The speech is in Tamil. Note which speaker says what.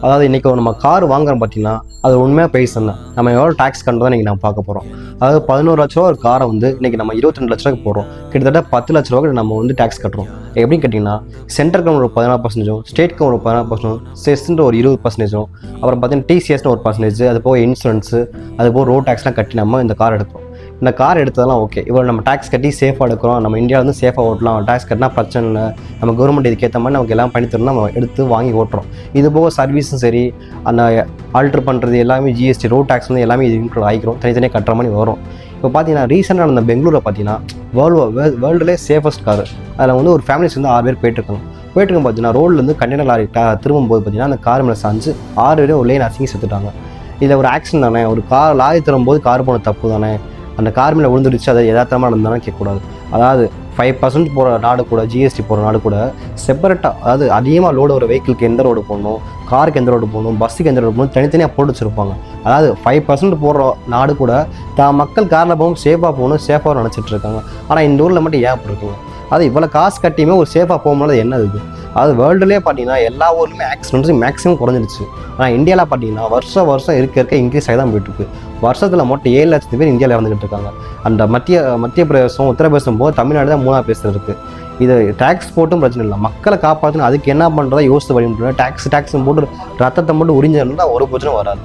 Speaker 1: அதாவது இன்றைக்கி நம்ம கார் வாங்குறோம் பார்த்தீங்கன்னா அது உண்மையாக ப்ரைஸ் என்ன, நம்ம எவ்வளோ டேக்ஸ் கண்டுறதை இன்றைக்கி நம்ம பார்க்க போகிறோம். அதாவது 11 லட்ச ரூபா ஒரு காரை வந்து இன்றைக்கி நம்ம 22 லட்ச ரூபாய்க்கு போடுறோம். கிட்டத்தட்ட 10 லட்ச ரூபாய்க்கு நம்ம வந்து டேக்ஸ் கட்டுறோம். எப்படின்னு கேட்டிங்கன்னா சென்ட்ரல் கவர்மெண்ட் ஒரு 14%, ஸ்டேட் கவர்மெண்ட் ஒரு 14%, செஸ்ன்ற ஒரு 20%, அப்புறம் பார்த்தீங்கன்னா டிசிஎஸ்னு ஒரு %, அது போக இன்சூரன்ஸு, அது போக ரோட் டேக்ஸ்லாம் கட்டி நம்ம இந்த கார் எடுக்கிறோம். இந்த கார் எடுத்ததெல்லாம் ஓகே, இவ்வளோ நம்ம டேக்ஸ் கட்டி சேஃபாக எடுக்கிறோம், நம்ம இந்தியாவில் வந்து சேஃபாக ஓட்டலாம், டேக்ஸ் கட்டினா பிரச்சனை இல்லை, நம்ம கவர்மெண்ட் இதுக்கேற்ற மாதிரி நமக்கு எல்லாம் பண்ணி தரணும், நம்ம எடுத்து வாங்கி ஓட்டுறோம். இது போக சர்வீஸும் சரி, அந்த ஆல்ட்ரு பண்ணுறது எல்லாமே ஜிஎஸ்டி, ரோட் டேக்ஸ் வந்து எல்லாமே இது இன்க்ளூட் ஆகிக்கிறோம், தனித்தனியாக கட்டுற மாதிரி வரும். இப்போ பார்த்தீங்கன்னா ரீசெண்டாக நடந்த பெங்களூரில் பார்த்தீங்கன்னா வேர்ல்டுலே சேஃபஸ்ட் கார், அதில் வந்து ஒரு ஃபேமிலிஸ் வந்து 6 பேர் போயிட்டுருக்காங்க. பார்த்தீங்கன்னா ரோட்லேருந்து கண்டெய்னர் லாரி திரும்பும்போது பார்த்தீங்கன்னா அந்த கார் மேலே சாஞ்சு 6 பேரும் ஒரு லைன் அசிங்கி செத்துட்டாங்க. இதில் ஒரு ஆக்சிடென்ட் தானே, ஒரு லாரி திரும்பும்போது கார் போன தப்பு தானே, அந்த கார் மேலே விழுந்துடுச்சு, அதை யதார்த்தமாக நடந்தாலும் கேட்கக்கூடாது. அதாவது 5% போகிற நாடு கூட, ஜிஎஸ்டி போகிற நாடு கூட செப்பரேட்டாக, அதாவது அதிகமாக லோடு ஒரு வெஹிக்கிளுக்கு எந்த ரோடு போடணும், காருக்கு எந்த ரோடு போடணும், பஸ்ஸுக்கு எந்த ரோடு போகணும், தனித்தனியாக போட்டு வச்சுருப்பாங்க. அதாவது 5% போடுற நாடு கூட மக்கள் காரில் போகணும், சேஃபாக போகணும், சேஃபாக நினச்சிட்டு இருக்காங்க. ஆனால் இந்த ஊரில் மட்டும் ஏன் அப்படி இருக்குங்க? அது இவ்வளோ காசு கட்டியுமே ஒரு சேஃபாக போகும்போது என்ன இது? அது வேர்ல்டுலேயே பார்த்தீங்கன்னா எல்லா ஊர்லேயுமே ஆக்சிடென்ட்ஸ் மேக்ஸிமம் குறைஞ்சிருச்சு. ஆனால் இந்தியாவில் பார்த்தீங்கன்னா வருஷம் இருக்க இன்க்ரீஸ் ஆகி தான் போயிட்டுருக்கு. வருஷத்தில் மட்டும் 7 லட்சத்து பேர் இந்தியாவில் இறந்துக்கிட்டு இருக்காங்க. அந்த மத்திய பிரதேசம், உத்தரப்பிரதேசம் போது தமிழ்நாடு தான் 3ஆவது பேசுகிறது இருக்குது. இது டேக்ஸ் போட்டும் பிரச்சனை இல்லை, மக்களை காப்பாற்றணும், அதுக்கு என்ன பண்ணுறதா யோசித்து வழி டேக்ஸ் போட்டு ரத்தத்தை மட்டும் உறிஞ்சா ஒரு பிரச்சனை வராது.